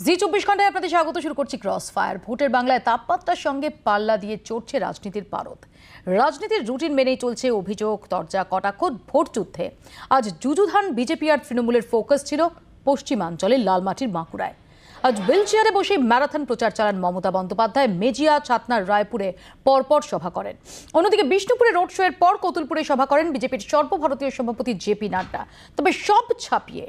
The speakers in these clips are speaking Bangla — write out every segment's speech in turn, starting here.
জি 24 ঘন্টায় আপনাদের স্বাগত। শুরু করছি ক্রস ফায়ার। ভোটের বাংলায় তাপমাত্রার সঙ্গে পাল্লা দিয়ে চড়ছে রাজনীতির পারদ। রাজনীতির রুটিন মেনেই চলছে অভিযোগ, তরজা, কটাক্ষ, ভোট যুদ্ধে। আজ যুযুধান বিজেপি আর তৃণমূলের ফোকাস ছিল পশ্চিমাঞ্চলের লালমাটির বাঁকুড়ায়। আজ হুইল চেয়ারে বসে ম্যারাথন প্রচার চালান মমতা বন্দ্যোপাধ্যায়। মেজিয়া, ছাতনার, রায়পুরে পরপর সভা করেন। অন্যদিকে বিষ্ণুপুরে রোড শো এর পর কতুলপুরে সভা করেন বিজেপির সর্বভারতীয় সভাপতি জেপি নাড্ডা। তবে সব ছাপিয়ে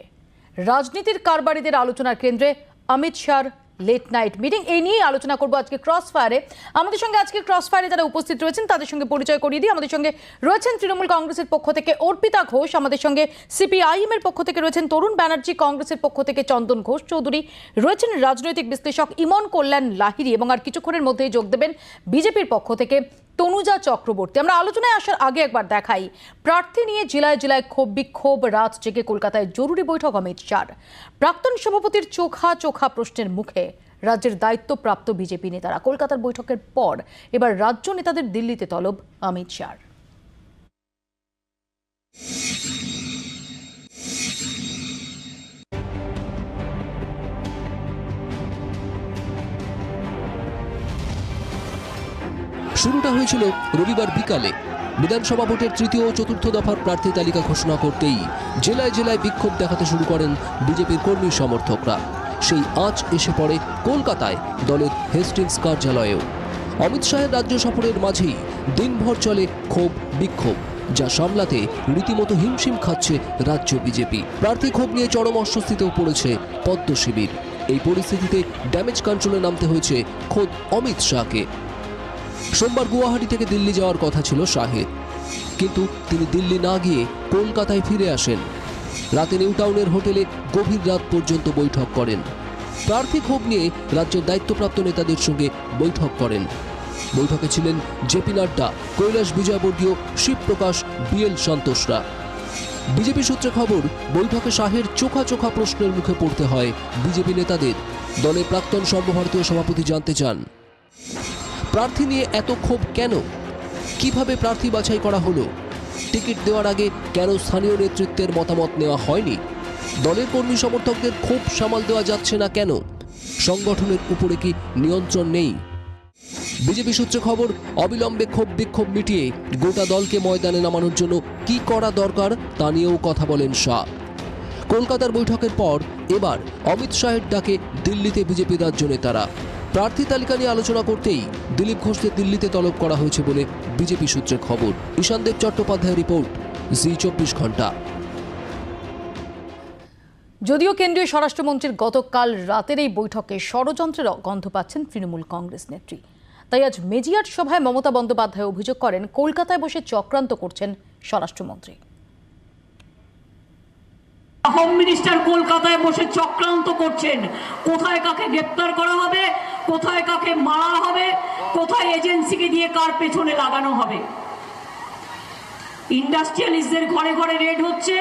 রাজনীতির কারবারিদের আলোচনার কেন্দ্রে অমিত শাহর লেট নাইট মিটিং। এই নিয়ে আলোচনা করবো আজকে ক্রস ফায়ারে। আমাদের সঙ্গে আজকে ক্রস ফায়ারে যারা উপস্থিত রয়েছেন তাদের সঙ্গে পরিচয় করিয়ে দিই। আমাদের সঙ্গে রয়েছেন তৃণমূল কংগ্রেসের পক্ষ থেকে অর্পিতা ঘোষ, আমাদের সঙ্গে সিপিআইএম এর পক্ষ থেকে রয়েছেন তরুণ ব্যানার্জি, কংগ্রেসের পক্ষ থেকে চন্দন ঘোষ চৌধুরী, রয়েছেন রাজনৈতিক বিশ্লেষক ইমন কল্যাণ লাহিড়ী এবং আর কিছুক্ষণের মধ্যেই যোগ দেবেন বিজেপির পক্ষ থেকে তনুজা চক্রবর্তী। আমরা আলোচনায় আসার আগে একবার দেখাই প্রার্থী নিয়ে জেলায় জেলায় ক্ষোভ বিক্ষোভ। রাত জেগে কলকাতায় জরুরি বৈঠক অমিত শাহর। প্রাক্তন সভাপতির চোখা চোখা প্রশ্নের মুখে রাজ্যের দায়িত্বপ্রাপ্ত বিজেপি নেতারা। কলকাতার বৈঠকের পর এবার রাজ্য নেতাদের দিল্লিতে তলব অমিত শাহর। শুরুটা হয়েছিল রবিবার বিকালে। বিধানসভা ভোটের তৃতীয় ও চতুর্থ দফার প্রার্থী তালিকা ঘোষণা করতেই জেলায় জেলায় বিক্ষোভ দেখাতে শুরু করেন বিজেপির কর্মী সমর্থকরা। সেই আঁচ এসে পড়ে কলকাতায় দলের হেস্টিংস কার্যালয়েও। অমিত শাহের রাজ্য সফরের মাঝেই দিনভর চলে ক্ষোভ বিক্ষোভ, যা সামলাতে রীতিমতো হিমশিম খাচ্ছে রাজ্য বিজেপি। প্রার্থী ক্ষোভ নিয়ে চরম অস্বস্তিতেও পড়েছে পদ্ম শিবির। এই পরিস্থিতিতে ড্যামেজ কন্ট্রোলে নামতে হয়েছে খোদ অমিত শাহকে। সোমবার গুয়াহাটি থেকে দিল্লি যাওয়ার কথা ছিল শাহের, কিন্তু তিনি দিল্লি না গিয়ে কলকাতায় ফিরে আসেন। রাতে নিউ টাউনের হোটেলে গভীর রাত পর্যন্ত বৈঠক করেন। প্রার্থী ক্ষোভ নিয়ে রাজ্যের দায়িত্বপ্রাপ্ত নেতাদের সঙ্গে বৈঠক করেন। বৈঠকে ছিলেন জেপি নাড্ডা, কৈলাস বিজয়বর্গীয়, শিবপ্রকাশ, বিএল সন্তোষরা। বিজেপি সূত্রে খবর, বৈঠকে শাহের চোখা চোখা প্রশ্নের মুখে পড়তে হয় বিজেপি নেতাদের। দলের প্রাক্তন সর্বভারতীয় সভাপতি জানতে চান, প্রার্থী নিয়ে এত ক্ষোভ কেন? কিভাবে প্রার্থী বাছাই করা হলো? টিকিট দেওয়ার আগে কেন স্থানীয় নেতৃত্বের মতামত নেওয়া হয়নি? দলের কর্মী সমর্থকদের ক্ষোভ সামাল দেওয়া যাচ্ছে না কেন? সংগঠনের উপরে কি নিয়ন্ত্রণ নেই? বিজেপি সূত্রে খবর, অবিলম্বে ক্ষোভ বিক্ষোভ মিটিয়ে গোটা দলকে ময়দানে নামানোর জন্য কি করা দরকার তা নিয়েও কথা বলেন শাহ। কলকাতার বৈঠকের পর এবার অমিত শাহের ডাকে দিল্লিতে বিজেপি রাজ্য নেতারা। প্রার্থী তালিকা নিয়ে আলোচনা করতেই দিলীপ ঘোষকে দিল্লিতে তলব করা হয়েছে বলে বিজেপি সূত্রে খবর। ঈশানদেব চট্টোপাধ্যায়ের রিপোর্ট, জি 24 ঘন্টা। যদিও কেন্দ্রীয় স্বরাষ্ট্রমন্ত্রীর গতকাল রাতের এই বৈঠকে ষড়যন্ত্রের গন্ধ পাচ্ছেন তৃণমূল কংগ্রেস নেত্রী, তাই আজ মেজিয়ার সভায় মমতা বন্দ্যোপাধ্যায় অভিযোগ করেন কলকাতায় বসে চক্রান্ত করছেন স্বরাষ্ট্রমন্ত্রী। হোম মিনিস্টার কলকাতায় বসে চক্রান্ত করছেন। কোথায় কাকে গ্রেপ্তার করা হবে, কোথায় কাকে মারা হবে, কোথায় এজেন্সিকে দিয়ে কার পেছনে লাগানো হবে। ইন্ডাস্ট্রিয়ালিস্টদের ঘরে ঘরে রেড হচ্ছে।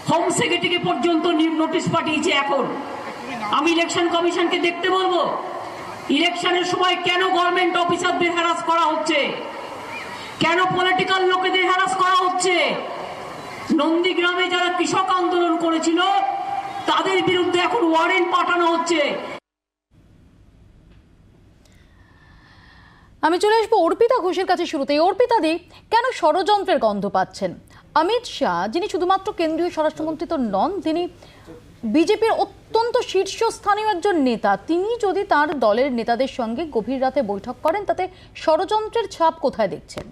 হোম সেক্রেটারি পর্যন্ত নোটিশ পাঠিয়েছে। এখন আমি ইলেকশন কমিশনকে দেখতে বলবো, ইলেকশনের সময় কেন গভর্নমেন্ট অফিসারদের হ্যারাস করা হচ্ছে, কেন পলিটিক্যাল লোকেদের হ্যারাস করা হচ্ছে। নন্দীগ্রামে যারা কৃষক আন্দোলন করেছিল তাদের বিরুদ্ধে এখন ওয়ারেন্ট পাঠানো হচ্ছে। আমি চলে আসবো অর্পিতা ঘোষের কাছে শুরুতেই। অর্পিতা দি, কেন ষড়যন্ত্রের গন্ধ পাচ্ছেন? অমিত শাহ, যিনি শুধুমাত্র কেন্দ্রীয় স্বরাষ্ট্রমন্ত্রী তো নন, তিনি বিজেপির অত্যন্ত শীর্ষস্থানীয় একজন নেতা, তিনি যদি তার দলের নেতাদের সঙ্গে গভীর রাতে বৈঠক করেন, তাতে ষড়যন্ত্রের ছাপ কোথায় দেখছেন?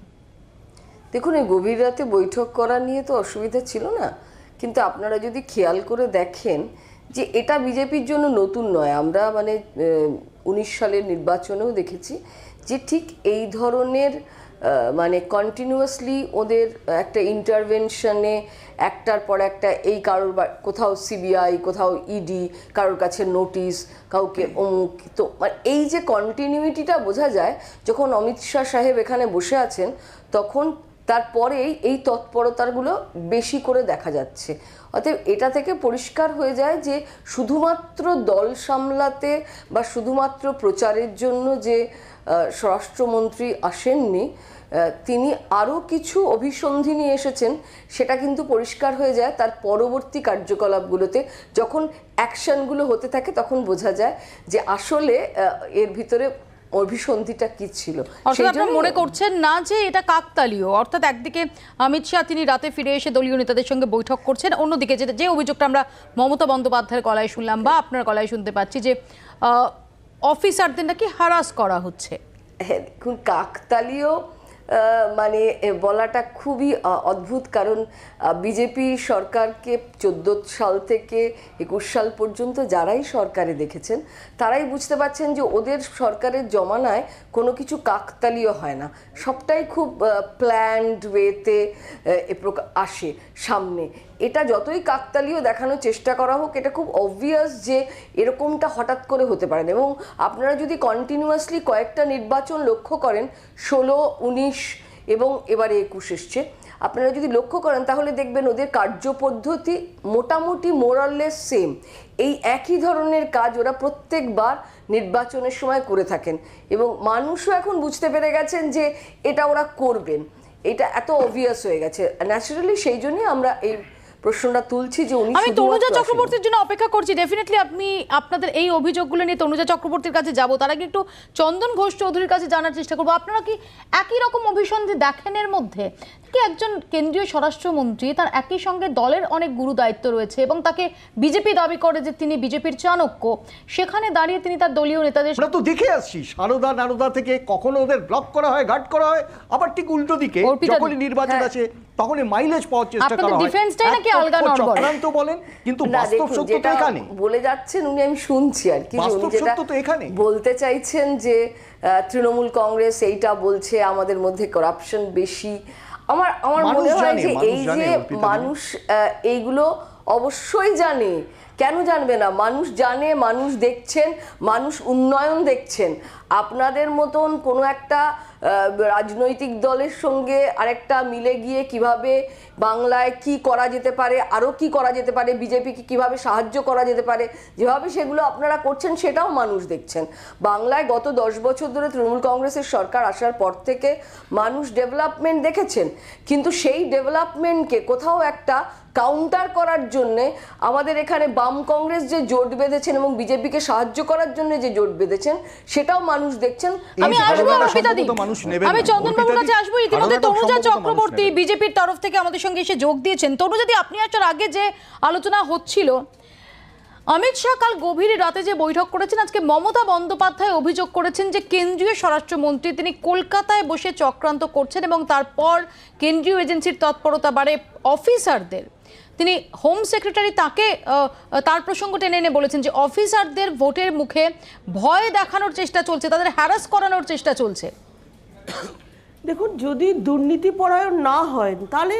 দেখুন, এই গভীর রাতে বৈঠক করা নিয়ে তো অসুবিধা ছিল না, কিন্তু আপনারা যদি খেয়াল করে দেখেন যে এটা বিজেপির জন্য নতুন নয়। আমরা 19 সালের নির্বাচনেও দেখেছি যে ঠিক এই ধরনের কন্টিনিউয়াসলি ওদের একটা ইন্টারভেনশনে একটার পর একটা, এই কারোর কোথাও সিবিআই, কোথাও ইডি, কারোর কাছে নোটিশ, কাউকে অমুক। তো এই যে কন্টিনিউইটিটা বোঝা যায় যখন অমিত শাহ সাহেব এখানে বসে আছেন, তখন তারপরেই এই তৎপরতাগুলো বেশি করে দেখা যাচ্ছে। অতএব এটা থেকে পরিষ্কার হয়ে যায় যে শুধুমাত্র দল সামলাতে বা শুধুমাত্র প্রচারের জন্য যে স্বরাষ্ট্রমন্ত্রী আসেননি, তিনি আরও কিছু অভিসন্ধি নিয়ে এসেছেন, সেটা কিন্তু পরিষ্কার হয়ে যায় তার পরবর্তী কার্যকলাপগুলোতে। যখন অ্যাকশনগুলো হতে থাকে তখন বোঝা যায় যে আসলে এর ভিতরে অভিসন্ধিটা কি ছিল। অর্থাৎ আপনারা মনে করছেন না যে এটা কাকতালীয়, অর্থাৎ একদিকে অমিত শাহ তিনি রাতে ফিরে এসে দলীয় নেতাদের সঙ্গে বৈঠক করছেন, অন্যদিকে যে অভিযোগটা আমরা মমতা বন্দ্যোপাধ্যায়ের গলায় শুনলাম বা আপনার গলায় শুনতে পাচ্ছি যে অফিসারদের নাকি হারাস করা হচ্ছে। হ্যাঁ, দেখুন কাকতালীয় মানে বলাটা খুবই অদ্ভুত, কারণ বিজেপি সরকারকে 14 সাল থেকে 21 সাল পর্যন্ত যারাই সরকারে দেখেছেন তারাই বুঝতে পারছেন যে ওদের সরকারের জমানায় কোনো কিছু কাকতালীয় হয় না, সবটাই খুব প্ল্যান্ড ওয়েতে আসে সামনে। এটা যতই কাকতালীয় দেখানোর চেষ্টা করা হোক, এটা খুব অবভিয়াস যে এরকমটা হঠাৎ করে হতে পারে না। এবং আপনারা যদি কন্টিনিউয়াসলি কয়েকটা নির্বাচন লক্ষ্য করেন, 16, 19 এবং এবারে 21 এসছে, আপনারা যদি লক্ষ্য করেন তাহলে দেখবেন ওদের কার্যপদ্ধতি মোটামুটি মোরাললেস সেম। এই একই ধরনের কাজ ওরা প্রত্যেকবার নির্বাচনের সময় করে থাকেন এবং মানুষও এখন বুঝতে পেরে গেছেন যে এটা ওরা করবেন। এটা এত অবভিয়াস হয়ে গেছে ন্যাচারালি, সেই জন্যই আমরা এই প্রশ্নটা তুলছি যে উনি। আমি তনুজা চক্রবর্তীর জন্য অপেক্ষা করছি। ডেফিনেটলি আপনি আপনাদের এই অভিযোগগুলো নিয়ে তনুজা চক্রবর্তীর কাছে যাব, তার আগে একটু চন্দন ঘোষ চৌধুরীর কাছে জানার চেষ্টা করবো, আপনারা কি একই রকম অভিসন্ধি দেখেন এর মধ্যে? কি একজন কেন্দ্রীয় স্বরাষ্ট্রমন্ত্রী, তার একই সঙ্গে দলের অনেক গুরু দায়িত্ব রয়েছে এবং তাকে বিজেপি দাবি করে যে তিনি বিজেপির চাণক্য, সেখানে দাঁড়িয়ে তিনি তার দলীয় নেতাদের। আমরা তো দেখে আসছি নারদা থেকে কখনো ওদের ব্লক করা হয়, গার্ড করা হয়, আবার ঠিক উল্টো দিকে যখনই নির্বাচন আছে তখনই মাইলেজ পাওয়ার চেষ্টা করা হয়। ডিফেন্সটাই নাকি আলগা নড়বড় চক্রান্ত বলেন, কিন্তু বাস্তব সত্য তো এখানে বলে যাচ্ছেন উনি, আমি শুনছি আর কি, বাস্তব সত্য তো এখানে বলতে চাইছেন যে তৃণমূল কংগ্রেস এইটা বলছে আমাদের মধ্যে করাপশন বেশি। আমার মনে হয় যে এই যে মানুষ এইগুলো অবশ্যই জানে, কেন জানবে না? মানুষ জানে, মানুষ দেখছেন, মানুষ উন্নয়ন দেখছেন। আপনাদের মতন কোনো একটা রাজনৈতিক দলের সঙ্গে আরেকটা মিলে গিয়ে কিভাবে বাংলায় কি করা যেতে পারে, আরও কি করা যেতে পারে, বিজেপিকে কিভাবে সাহায্য করা যেতে পারে, যেভাবে সেগুলো আপনারা করছেন সেটাও মানুষ দেখছেন। বাংলায় গত 10 বছর ধরে তৃণমূল কংগ্রেসের সরকার আসার পর থেকে মানুষ ডেভেলপমেন্ট দেখেছেন, কিন্তু সেই ডেভেলপমেন্টকে কোথাও একটা কাউন্টার করার জন্যে আমাদের এখানে বাম কংগ্রেস যে জোট বেঁধেছেন এবং বিজেপিকে সাহায্য করার জন্য যে জোট বেঁধেছেন সেটাও মানুষ দেখছেন। আমি আসবো অর্পিতাদি, আমি চন্দনবাবুর কাছে আসবো। ইতিমধ্যে তনুজা চক্রবর্তী বিজেপির তরফ থেকে আমাদের সঙ্গে এসে যোগ দিয়েছেন। তনুজাদি, আপনি আসার আগে যে আলোচনা হচ্ছিল, অমিত শাহ কাল গভীর রাতে যে বৈঠক করেছেন, আজকে মমতা বন্দ্যোপাধ্যায় অভিযোগ করেছেন যে কেন্দ্রীয় স্বরাষ্ট্রমন্ত্রী তিনি কলকাতায় বসে চক্রান্ত করছেন এবং তারপর কেন্দ্রীয় এজেন্সির তৎপরতা বাড়ে অফিসারদের। তিনি হোম সেক্রেটারি তাকে তার প্রসঙ্গ টেনে এনে বলেছেন যে অফিসারদের ভোটের মুখে ভয় দেখানোর চেষ্টা চলছে, তাদের হ্যারাস করানোর চেষ্টা চলছে। দেখুন, যদি দুর্নীতি পরায়ণ না হয় তাহলে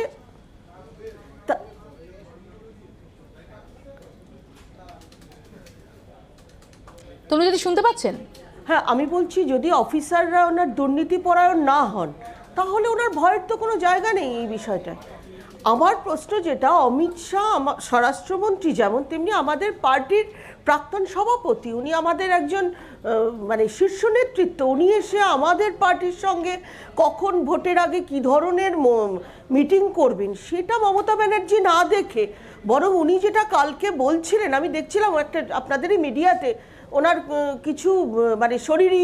তুমি যদি শুনতে পাচ্ছেন? হ্যাঁ, আমি বলছি যদি অফিসাররা ওনার দুর্নীতি পরায়ণ না হন তাহলে ওনার ভয়ের তো কোনো জায়গা নেই এই বিষয়টা। আমার প্রশ্ন যেটা, অমিত শাহ স্বরাষ্ট্রমন্ত্রী যেমন, তেমনি আমাদের পার্টির প্রাক্তন সভাপতি, উনি আমাদের একজন মানে শীর্ষ নেতৃত্ব। উনি এসে আমাদের পার্টির সঙ্গে কখন ভোটের আগে কি ধরনের মিটিং করবেন সেটা মমতা ব্যানার্জি না দেখে, বরং উনি যেটা কালকে বলছিলেন, আমি দেখছিলাম একটা আপনাদেরই মিডিয়াতে, ওনার কিছু মানে শরীরী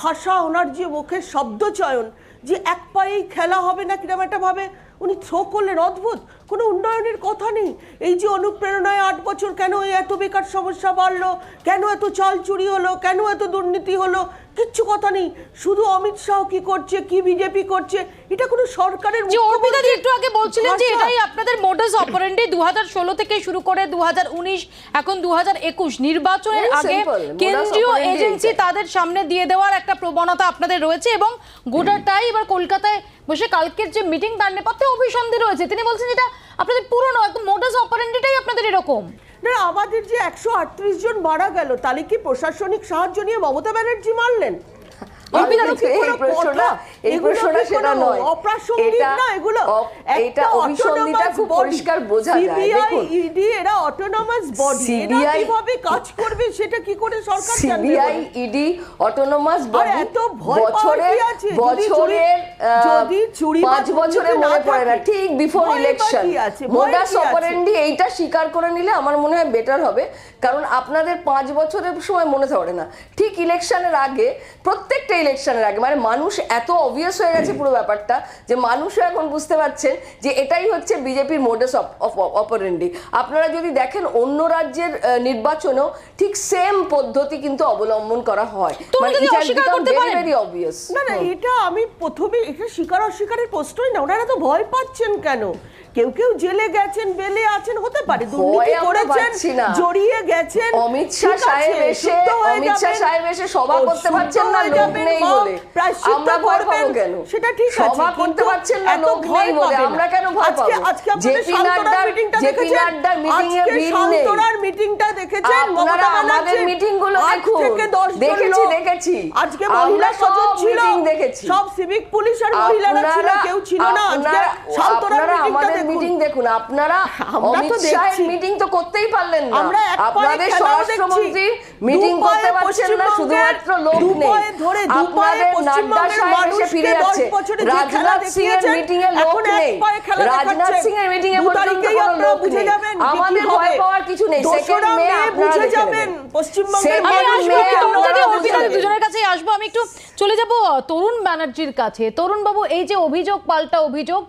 ভাষা, ওনার যে মুখের শব্দচয়ন, যে এক পায়েই খেলা হবে না কিরকম একটা ভাবে উনি থ্রো করলেন। অদ্ভুত, কোনো উন্নয়নের কথা নেই। এই যে অনুপ্রেরণায় 8 বছর কেন এত বেকার সমস্যা বাড়লো, কেন এত চাল চুরি হলো, কেন এত দুর্নীতি হলো, কিচ্ছু কথা নেই। শুধু অমিত শাহ কি করছে, কি বিজেপি করছে, এটা কোনো সরকারের। যে অর্পিতাদি একটু আগে বলছিলেন যে এটাই আপনাদের মোডাস অপারেন্ডি, 2016 থেকে শুরু করে 2019 এখন 2021 নির্বাচনের আগে কেন্দ্রীয় এজেন্সি তাদের সামনে দিয়ে দেওয়ার একটা প্রবণতা আপনাদের রয়েছে এবং গোটাটাই এবার কলকাতায় বসে কালকের যে মিটিং তার নেপথ্যে অভিসন্ধি রয়েছে। তিনি বলছেন এটা আপনাদের পুরনো একদম মোডাস অপারেন্ডিটাই আপনাদের এরকম। না, আমাদের যে 138 জন মারা গেল তাহলে কি প্রশাসনিক সাহায্য নিয়ে মমতা ব্যানার্জি মারলেন? এই প্রশ্নটা সেটা নয়, অপ্রাসঙ্গিক না এগুলো। এটা অভিসন্ধিটা খুব পরিষ্কার বোঝা যায়। দেখুন ইডি এরা অটোনমাস বডি, এরা কিভাবে কাজ করবে সেটা কি করে সরকার জানবে? সিবিআই ইডি অটোনমাস বডি, এত ভয় পাওয়ার কি আছে? যদি চুরি 5 বছরে মনে পড়ে না, ঠিক বিফোর ইলেকশন মোডাস অপারেন্ডি এইটা স্বীকার করে নিলে আমার মনে হয় বেটার হবে। কারণ আপনাদের 5 বছরের সময় মনে থাকে না, ঠিক ইলেকশনের আগে, প্রত্যেকটা ইলেকশনের আগে, মানে মানুষ এত অবভিয়াস হয়ে গেছে পুরো ব্যাপারটা যে মানুষও এখন বুঝতে পারছেন যে এটাই হচ্ছে বিজেপির মোডাস অপারেন্ডি। আপনারা যদি দেখেন অন্য রাজ্যের নির্বাচনেও ঠিক সেম পদ্ধতি কিন্তু অবলম্বন করা হয়, মানে এটা একদম ভেরি ভেরি অবভিয়াস। না না, এটা আমি প্রথমে এটা স্বীকার অস্বীকারের প্রশ্নই না। ওনারা তো ভয় পাচ্ছেন কেন? কেউ কেউ জেলে গেছেন, বেলে আছেন, হতে পারে দুর্নীতি করেছেন, জড়িয়ে গেছেন। অমিত শাহ সাহেব এসে সভা করতে পারছেন না লোক নেই বলে, আমরা ভয় পাবো কেন? সেটা ঠিক আছে, সভা করতে পারছেন না লোক নেই বলে আমরা কেন ভয় পাবো? জেপি নাড্ডার মিটিং এ ভিড় নেই। মিটিংটা দেখেছেন? আপনারা আমাদের মিটিং গুলো দেখুন, দেখেছি আজকে মহিলা সদস্য ছিল, সব সিভিক পুলিশ আর মহিলারা ছিল, কেউ ছিল না। আজকে সান্তরার আমাদের মিটিং দেখুন, আপনারা অমিত শাহের মিটিং তো করতেই পারলেন না, আপনাদের স্বরাষ্ট্রমন্ত্রী মিটিং করতে পারছেন না, শুধুমাত্র লোক নেই। আপনাদের নাড্ডা সাহেব এসে ফিরে যাচ্ছে, রাজনাথ সিং এর মিটিং এ লোক নেই, রাজনাথ সিং এর মিটিং এ পর্যন্ত কোনো লোক নেই। আমাদের ভয় পাওয়ার কিছু নেই। সেকেন্ড মে আপনারা যাবেন পশ্চিমবঙ্গের দুজনের কাছেই আসবো। আমি একটু চলে যাব তরুণ ব্যানার্জির কাছে। তরুণ বাবু, এই যে অভিযোগ পাল্টা অভিযোগ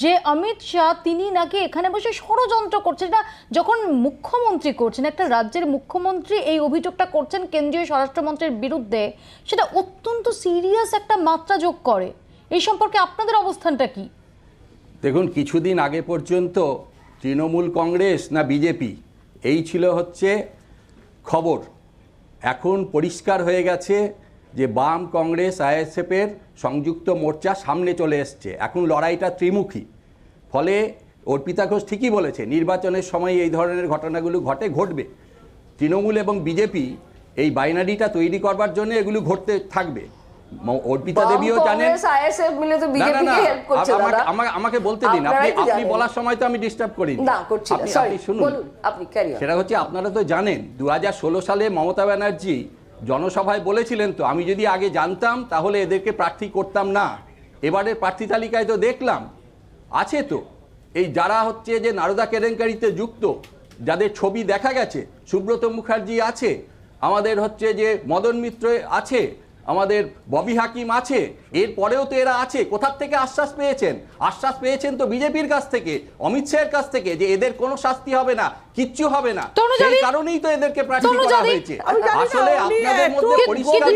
যে অমিত শাহ তিনি নাকি এখানে বসে ষড়যন্ত্র করছেন, এটা যখন মুখ্যমন্ত্রী করছেন, একটা রাজ্যের মুখ্যমন্ত্রী এই অভিযোগটা করছেন কেন্দ্রীয় স্বরাষ্ট্রমন্ত্রীর বিরুদ্ধে, সেটা অত্যন্ত সিরিয়াস একটা মাত্রা যোগ করে। এই সম্পর্কে আপনাদের অবস্থানটা কি? দেখুন, কিছুদিন আগে পর্যন্ত তৃণমূল কংগ্রেস না বিজেপি এই ছিল হচ্ছে খবর। এখন পরিষ্কার হয়ে গেছে যে বাম, কংগ্রেস, আইএসএফের সংযুক্ত মোর্চা সামনে চলে এসছে। এখন লড়াইটা ত্রিমুখী। ফলে অর্পিতা ঘোষ ঠিকই বলেছে, নির্বাচনের সময় এই ধরনের ঘটনাগুলো ঘটবে। তৃণমূল এবং বিজেপি এই বাইনারিটা তৈরি করবার জন্য এগুলো ঘটতে থাকবে। অর্পিতা দেবীও জানেন। আমাকে বলতে দিন, আপনি বলার সময় তো আমি ডিস্টার্ব করিনি। আপনি শুনুন, সেটা হচ্ছে আপনারা তো জানেন 2016 সালে মমতা ব্যানার্জি জনসভায় বলেছিলেন তো, আমি যদি আগে জানতাম তাহলে এদেরকে প্রার্থী করতাম না। এবারের প্রার্থী তালিকায় তো দেখলাম আছে তো এই যারা হচ্ছে যে নারদা কেলেঙ্কারিতে যুক্ত, যাদের ছবি দেখা গেছে, সুব্রত মুখার্জি আছে, আমাদের হচ্ছে যে মদন মিত্র আছে, আমাদের ববি হাকিম আছে, এরপরেও তো এরা আছে। কোথার থেকে আশ্বাস পেয়েছেন? আশ্বাস পেয়েছেন তো বিজেপির কাছ থেকে, অমিত শাহের কাছ থেকে, যে এদের কোনো শাস্তি হবে না, কিচ্ছু হবে না। সেই কারণেই তো এদেরকে প্রার্থী করা হয়েছে। আসলে আপনাদের মধ্যে পরিষ্কার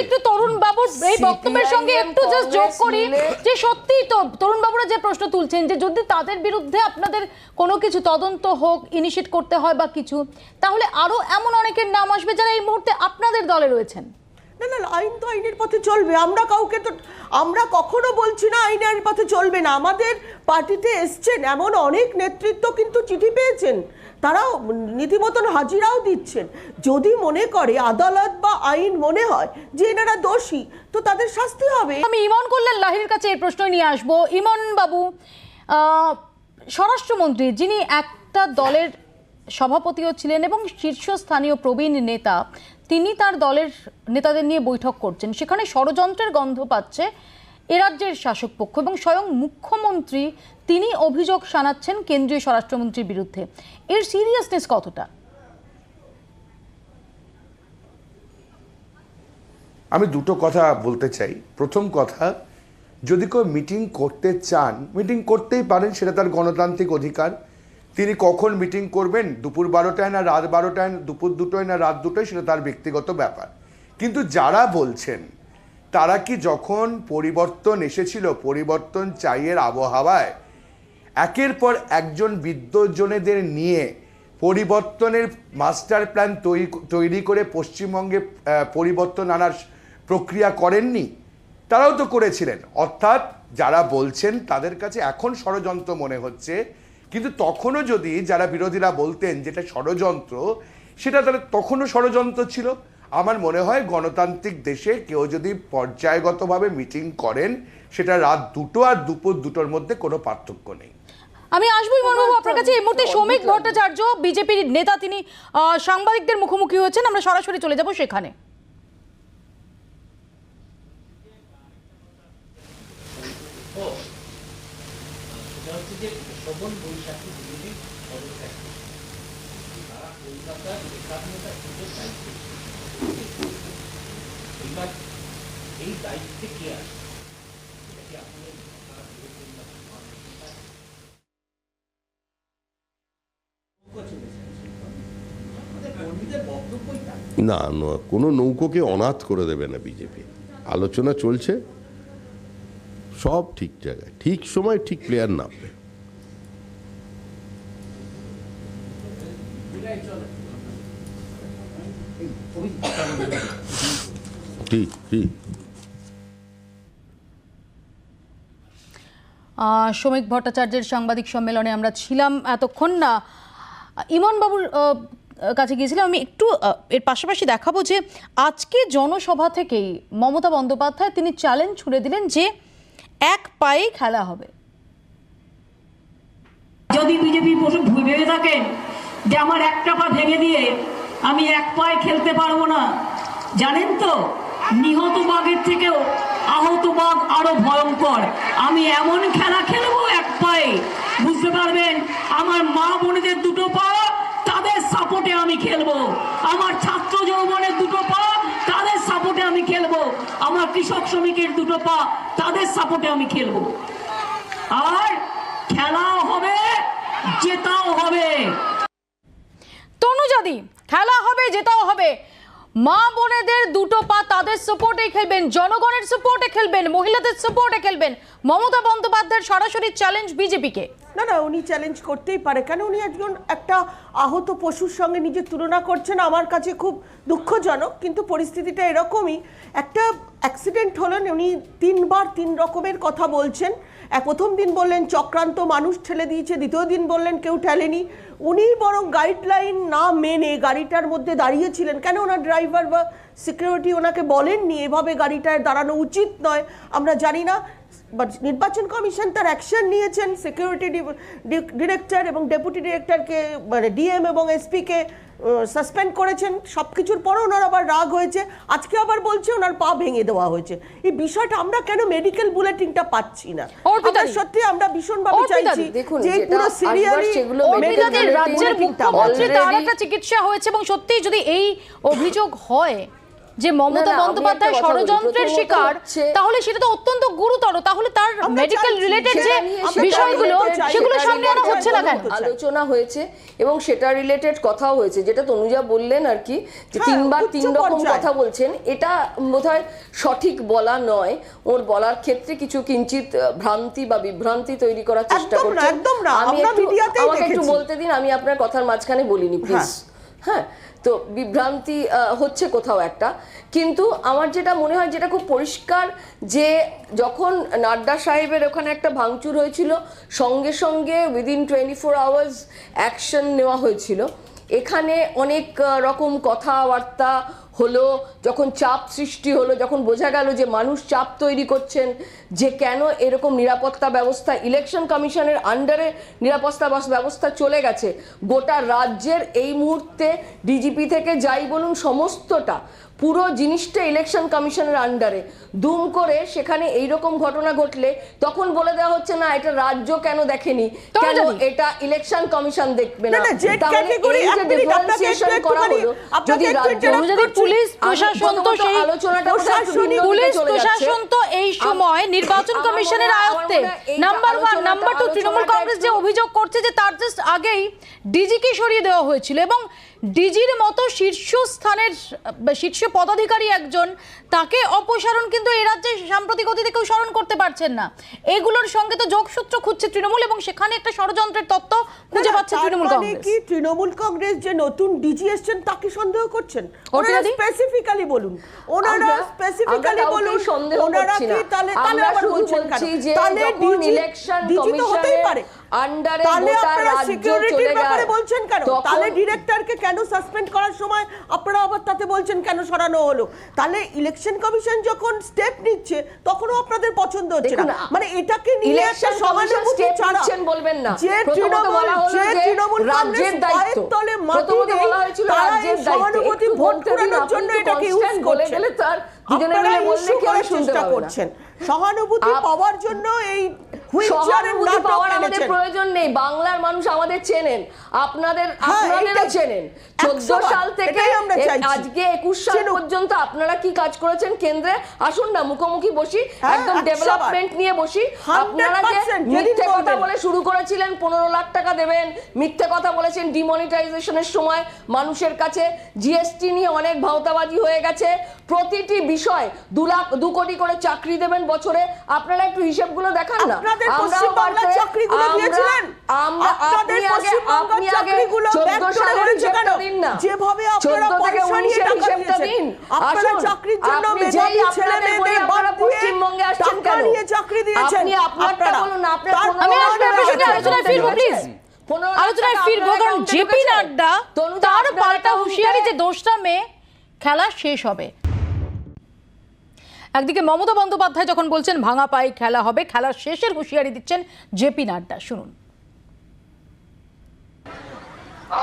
একটু তরুণ বাবুর এই বক্তব্যের সঙ্গে একটু জাস্ট যোগ করি যে সত্যিই তো তরুণ বাবুরা যে প্রশ্ন তুলছেন যে যদি তাদের বিরুদ্ধে আপনাদের কোনো কিছু তদন্ত হোক, ইনিশিয়েট করতে হয় বা কিছু, তাহলে আরো এমন অনেকের নাম আসবে যারা এই মুহূর্তে আপনাদের দলে রয়েছেন। না না, আইন তো আইনের পথে চলবে। আমরা কখনো বলছি না আইনের পথে চলবে না। আমাদের পার্টিতে এসছেন এমন অনেক নেতৃত্ব কিন্তু চিঠি পেয়েছেন, তারাও নীতিমতন হাজিরাও দিচ্ছেন। যদি মনে করে আদালত বা আইন মনে হয় যে এনারা দোষী, তো তাদের শাস্তি হবে। আমি ইমন কল্যাণ লাহিড়ীর কাছে এই প্রশ্ন নিয়ে আসবো। ইমন বাবু, স্বরাষ্ট্রমন্ত্রী যিনি একটা দলের সভাপতিও ছিলেন এবং শীর্ষস্থানীয় প্রবীণ নেতা, তিনি তার দলের নেতাদের নিয়ে বৈঠক করছেন, সেখানে ষড়যন্ত্রের গন্ধ পাচ্ছে এ রাজ্যের শাসক পক্ষ এবং স্বয়ং মুখ্যমন্ত্রী তিনি অভিযোগ শানাচ্ছেন কেন্দ্রীয় স্বরাষ্ট্রমন্ত্রীর বিরুদ্ধে। এর সিরিয়াসনেস কতটা? আমি দুটো কথা বলতে চাই। প্রথম কথা, যদি কেউ মিটিং করতে চান, মিটিং করতেই পারেন, সেটা তার গণতান্ত্রিক অধিকার। তিনি কখন মিটিং করবেন, দুপুর 12টায় না রাত 12টায়, দুপুর 2টোয় না রাত 2টোয়, সেটা তার ব্যক্তিগত ব্যাপার। কিন্তু যারা বলছেন তারা কি যখন পরিবর্তন এসেছিল, পরিবর্তন চাইয়ের আবহাওয়ায় একের পর একজন বিদ্বজ্জনেদের নিয়ে পরিবর্তনের মাস্টার প্ল্যান তৈরি করে পশ্চিমবঙ্গে পরিবর্তন আনার প্রক্রিয়া করেননি? তারাও তো করেছিলেন। অর্থাৎ যারা বলছেন তাদের কাছে এখন ষড়যন্ত্র মনে হচ্ছে, কিন্তু তখনও যদি যারা বিরোধীরা বলতেন যেটা ষড়যন্ত্র, সেটা তাহলে তখনও ষড়যন্ত্র ছিল। আমার মনে হয় গণতান্ত্রিক দেশে কেউ যদি পর্যায়গতভাবে মিটিং করেন সেটা রাত 2টো আর দুপুর 2টোর মধ্যে কোনো পার্থক্য নেই। আমি আসবই মনবাবু আপনার কাছে। এই মুহূর্তে শ্রমিক ভট্টাচার্য বিজেপির নেতা, তিনি সাংবাদিকদের মুখোমুখি হয়েছেন, আমরা সরাসরি চলে যাব সেখানে। না, কোনো নৌকোকে অনাথ করে দেবে না বিজেপি। আলোচনা চলছে, সব ঠিক জায়গায়, ঠিক সময় ঠিক প্লেয়ার নামবে। ঠিক ঠিক। শ্রমিক ভট্টাচার্যের সাংবাদিক সম্মেলনে আমরা ছিলাম এতক্ষণ। না, ইমন বাবুর কাছে গিয়েছিলাম। আমি একটু এর পাশাপাশি দেখাবো যে আজকে জনসভা থেকেই মমতা বন্দ্যোপাধ্যায় তিনি চ্যালেঞ্জ ছুড়ে দিলেন যে এক পায়ে খেলা হবে। যদি বিজেপি ভেবে থাকেন যে আমার একটা পা ভেঙে দিয়ে আমি এক পায়ে খেলতে পারবো না, জানেন তো নিহত বাঘের থেকেও আহত বাঘ আরো ভয়ঙ্কর। আমি এমন খেলা খেলবো এক পায়ে, বুঝতে পারবেন। আমার মা বোনেদের দুটো পা, তাদের সাপোর্টে আমি খেলবো। আমার ছাত্র যৌবনের দুটো পা, তাদের সাপোর্টে আমি খেলবো। আমার কৃষক শ্রমিকের দুটো পা, তাদের সাপোর্টে আমি খেলবো। আর খেলাও হবে, জেতাও হবে। তনুজাদি, খেলা হবে, জেতাও হবে। মা বোনেদের দুটো পা, তাদের সাপোর্টে খেলবেন, জনগণের সাপোর্টে খেলবেন, মহিলাদের সাপোর্টে খেলবেন। মমতা বন্দ্যোপাধ্যায়ের সরাসরি চ্যালেঞ্জ বিজেপিকে। না না, উনি চ্যালেঞ্জ করতেই পারে, কেন উনি একজন একটা আহত পশুর সঙ্গে নিজের তুলনা করছেন। আমার কাছে খুব দুঃখজনক, কিন্তু পরিস্থিতিটা এরকমই। একটা অ্যাক্সিডেন্ট হলেন, উনি 3 বার 3 রকমের কথা বলছেন। প্রথম দিন বললেন চক্রান্ত, মানুষ ঠেলে দিয়েছে, দ্বিতীয় দিন বললেন কেউ ঠেলেনি। উনি বরং গাইডলাইন না মেনে গাড়িটার মধ্যে দাঁড়িয়েছিলেন। কেন ওনার ড্রাইভার বা সিকিউরিটি ওনাকে বলেননি এভাবে গাড়িটায় দাঁড়ানো উচিত নয়, আমরা জানি না। নির্বাচন কমিশন তার অ্যাকশন নিয়েছেন, সিকিউরিটি ডিরেক্টর এবং ডেপুটি ডিরেক্টরকে, মানে ডিএম এবং এসপিকে সাসপেন্ড করেছেন। সব কিছুর পরও ওনার আবার রাগ হয়েছে, আজকে আবার বলছে ওনার পা ভেঙে দেওয়া হয়েছে। এই বিষয়টা আমরা কেন মেডিকেল বুলেটিনটা পাচ্ছি না? সত্যি আমরা ভীষণভাবে চাইছি যে পুরো সিরিয়ালি রাজ্যের মুখ্যমন্ত্রী তার একটা চিকিৎসা হয়েছে, এবং সত্যি যদি এই অভিযোগ হয় যে মমতা বন্দ্যোপাধ্যায় ষড়যন্ত্রের শিকার, তাহলে সেটা তো অত্যন্ত গুরুতর। তাহলে তার মেডিকেল রিলেটেড যে বিষয়গুলো, সেগুলো সামনে আনা হচ্ছে না কেন? আলোচনা হয়েছে এবং সেটা রিলেটেড কথাও হয়েছে, যেটা তনুজা বললেন আর কি, যে 3 বার 3 রকম কথা বলছেন। এটা বোধহয় সঠিক বলা নয়, ওর বলার ক্ষেত্রে কিছু কিঞ্চিত ভ্রান্তি বা বিভ্রান্তি তৈরি করার চেষ্টা করছেন। আমাকে একটু বলতে দিন, আমি আপনার কথার মাঝখানে বলিনি প্লিজ। হ্যাঁ, তো বিভ্রান্তি হচ্ছে কোথাও একটা। কিন্তু আমার যেটা মনে হয়, যেটা খুব পরিষ্কার, যে যখন নাড্ডা সাহেবের ওখানে একটা ভাঙচুর হয়েছিল, সঙ্গে সঙ্গে উইদিন 24 আওয়ার্স অ্যাকশন নেওয়া হয়েছিল। এখানে অনেক রকম কথাবার্তা হলো, যখন চাপ সৃষ্টি হলো, যখন বোঝা গেল যে মানুষ চাপ তৈরি করছেন যে কেন এরকম নিরাপত্তা ব্যবস্থা, ইলেকশন কমিশনের আন্ডারে নিরাপত্তা ব্যবস্থা চলে গেছে গোটা রাজ্যের এই মুহূর্তে, ডিজিপি থেকে যাই বলুন সমস্তটা, পুরো জিনিসটা ইলেকশন কমিশনের আন্ডারে। দুম করে সেখানে এইরকম ঘটনা ঘটলে তখন বলে দেওয়া হচ্ছে না এটা রাজ্য কেন দেখেনি, কেন এটা ইলেকশন কমিশন দেখবে না। তাহলে এই যে ডিফারেন্সিয়েশন করা হলো, যদি পুলিশ প্রশাসন তো সেই পুলিশ প্রশাসন তো এই সময় নির্বাচন কমিশনের আয়ত্তে। নাম্বার 1, নাম্বার 2, তৃণমূল কংগ্রেস যে অভিযোগ করছে যে তার জাস্ট আগেই ডিজিকে সরিয়ে দেওয়া হয়েছিল, এবং ডিজির মতো শীর্ষস্থানের শীর্ষ পদাধিকারী একজন, তাকে অপসারণ কিন্তু এই রাজ্যে সাম্প্রতিক অতীতে কেউ স্মরণ করতে পারছেন না। এগুলোর সঙ্গে তো যোগসূত্র খুঁজছে তৃণমূল, এবং সেখানে একটা ষড়যন্ত্রের তত্ত্ব খুঁজে পাচ্ছে তৃণমূল কংগ্রেস। কি তৃণমূল কংগ্রেস যে নতুন ডিজি এসেছেন তাকে সন্দেহ করছেন? ওনারা স্পেসিফিক্যালি বলুন, ওনারা স্পেসিফিক্যালি বলুন, ওনারা কি তাহলে আবার বলছেন কেন? তাহলে ডিজি তো হতেই পারে, তাহলে আপনারা সিকিউরিটির ব্যাপারে বলছেন কেন? তাহলে ডিরেক্টরকে কেন কেন সাসপেন্ড করার সময় আপনারা আবার তাতে বলছেন কেন সরানো হলো? তাহলে ইলেকশন কমিশন যখন স্টেপ নিচ্ছে তখনও আপনাদের পছন্দ হচ্ছে না। মানে এটাকে নিয়ে একটা সহানুভূতি ছাড়া বলবেন না, যে তৃণমূল রাজ্যের দায়িত্ব তলে মাটিতে তারা এই সহানুভূতি ভোট করানোর জন্য এটাকে ইউজ করছে। আপনারা ইস্যু করার চেষ্টা করছেন, সহানুভূতি পাওয়ার জন্য এই সহানুভূতি পাওয়ার আমাদের প্রয়োজন নেই। বাংলার মানুষ আমাদের চেনেন, আপনাদেরও চেনেন। 14 সাল থেকে আজকে 21 সাল পর্যন্ত আপনারা কি কাজ করেছেন কেন্দ্রে? আসুন না মুখোমুখি বসি, একদম ডেভেলপমেন্ট নিয়ে বসি। আপনারা যে মিথ্যে কথা বলে শুরু করেছিলেন 15 লাখ টাকা দেবেন, মিথ্যে কথা বলেছেন ডিমনিটাইজেশনের সময় মানুষের কাছে, জিএসটি নিয়ে অনেক ভাওতাবাজি হয়ে গেছে, প্রতিটি বিষয় 2 কোটি করে চাকরি দেবেন বছরে। আপনারা একটু হিসাবগুলো দেখান না। পশ্চিমবাংলার চাকরিগুলো দিয়েছিলেন, আপনাদের পশ্চিমবাংলার চাকরিগুলো ব্যাক করে হয়েছে কেন? যেভাবে আপনারা পয়সা নিয়ে টাকা দিয়েছেন, আপনারা চাকরির জন্য মেধাবী ছেলেমেয়েদের বাদ পশ্চিমবঙ্গে আসছেন কেন? নিয়ে চাকরি দিয়েছেন আপনারা বলুন না। আমি আপনার প্রশ্নে আলোচনায় ফিরবো প্লিজ, আলোচনায় ফিরবো, কারণ জেপি নাড্ডা তার পাল্টা হুঁশিয়ারি যে দোষটা মেয়ে খেলা শেষ হবে। একদিকে মমতা বন্দ্যোপাধ্যায় যখন বলছেন ভাঙা পায়ে খেলা হবে, খেলার শেষের হুঁশিয়ারি দিচ্ছেন জেপি নাড্ডা। শুনুন।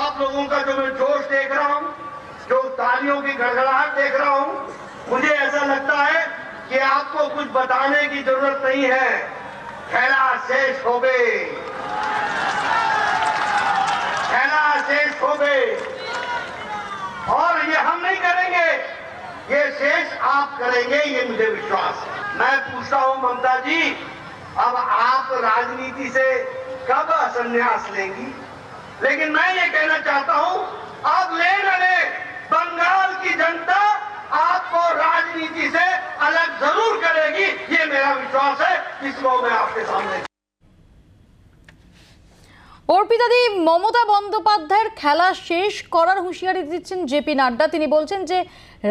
आप लोगों का जो मैं जोश देख रहा हूं, जो तालियों की गड़गड़ाहट देख रहा हूं, मुझे ऐसा लगता है कि आपको कुछ बताने की जरूरत नहीं है। खेला शेष हो गए, खेला शेष हो गए, और ये हम नहीं करेंगे, ये शेष आप करेंगे, ये मुझे विश्वास है। मैं पूछता हूं ममता जी, अब आप राजनीति से कब संन्यास लेंगी? लेकिन मैं ये कहना चाहता हूं, आप ले न ले, बंगाल की जनता आपको राजनीति से अलग जरूर करेगी, ये मेरा विश्वास है। इसको मैं आपके सामने। অর্পিতাদি, মমতা বন্দ্যোপাধ্যায়ের খেলা শেষ করার হুঁশিয়ারি দিচ্ছেন জেপি নাড্ডা। তিনি বলছেন যে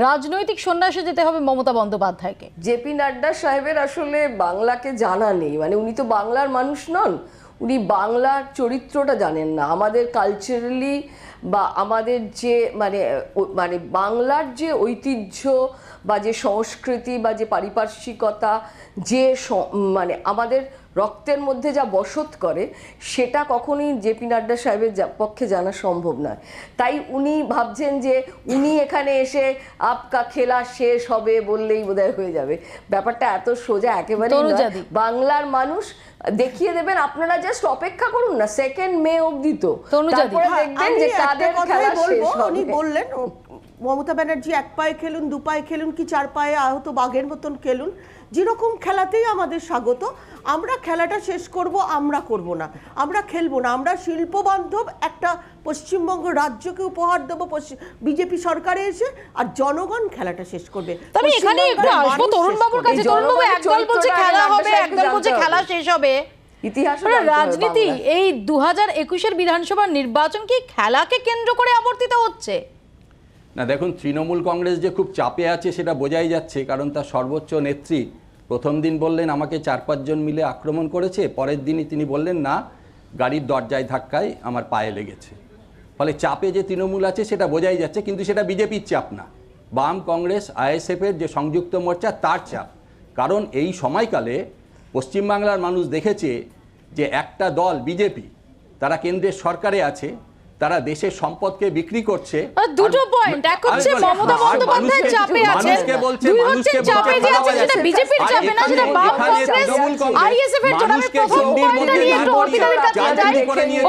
রাজনৈতিক সন্ন্যাসে যেতে হবে মমতা বন্দ্যোপাধ্যায়কে। জেপি নাড্ডা সাহেবের আসলে বাংলাকে জানা নেই, মানে উনি তো বাংলার মানুষ নন, উনি বাংলার চরিত্রটা জানেন না। আমাদের কালচারালি বা আমাদের যে মানে বাংলার যে ঐতিহ্য বা যে সংস্কৃতি বা যে পারিপার্শ্বিকতা, যে মানে আমাদের রক্তের মধ্যে যা বসত করে, সেটা কখনোই জেপি নাড্ডা সাহেবের পক্ষে জানা সম্ভব নয়। তাই উনি ভাবছেন যে উনি এখানে এসে আপকা খেলা শেষ হবে বললেই বোধহয় হয়ে যাবে। ব্যাপারটা এত সোজা একেবারে নয়। বাংলার মানুষ দেখিয়ে দেবেন, আপনারা জাস্ট অপেক্ষা করুন না 2 মে অবধি, তো তারপরে দেখবেন যে কাদের খেলা শেষ হবে। উনি বললেন মমতা ব্যানার্জি 1 পায়ে খেলুন, 2 পায়ে খেলুন, কি 4 পায়ে আহত বাঘের মতন খেলুন, যেরকম খেলাতেই আমাদের স্বাগত। আমরা খেলাটা শেষ করব, আমরা করব না, আমরা খেলবো না, আমরা শিল্প বান্ধব একটা পশ্চিমবঙ্গ রাজ্যকে উপহার দেবো বিজেপি সরকারে এসে, আর জনগণ খেলাটা শেষ করবে। তবে এখানে একটু আসবো তরুণ বাবুর কাছে। তরুণ বাবু, একদল বলছে খেলা হবে, একদল বলছে খেলা শেষ হবে। ইতিহাস রাজনীতি এই 2021-এর বিধানসভা নির্বাচন কি খেলাকে কেন্দ্র করে আবর্তিত হচ্ছে? না দেখুন, তৃণমূল কংগ্রেস যে খুব চাপে আছে সেটা বোঝাই যাচ্ছে, কারণ তার সর্বোচ্চ নেত্রী প্রথম দিন বললেন আমাকে 4-5 জন মিলে আক্রমণ করেছে, পরের দিনই তিনি বললেন না, গাড়ির দরজায় ধাক্কায় আমার পায়ে লেগেছে। ফলে চাপে যে তৃণমূল আছে সেটা বোঝাই যাচ্ছে, কিন্তু সেটা বিজেপির চাপ না, বাম, কংগ্রেস, আইএসএফের যে সংযুক্ত মোর্চা তার চাপ। কারণ এই সময়কালে পশ্চিমবাংলার মানুষ দেখেছে যে একটা দল বিজেপি, তারা কেন্দ্রের সরকারে আছে, তারা দেশের সম্পদকে বিক্রি করছে। দুটো পয়েন্ট, এক হচ্ছে মমতা বন্দ্যোপাধ্যায় চাপে আছেন, দুই হচ্ছে চাপে যে আছে সেটা বিজেপির চাপে না, সেটা বাম, কংগ্রেস, আইএসএফ এর জন্য। প্রথম পয়েন্টটা নিয়ে একটু অর্পিতাদের কাছে যাই।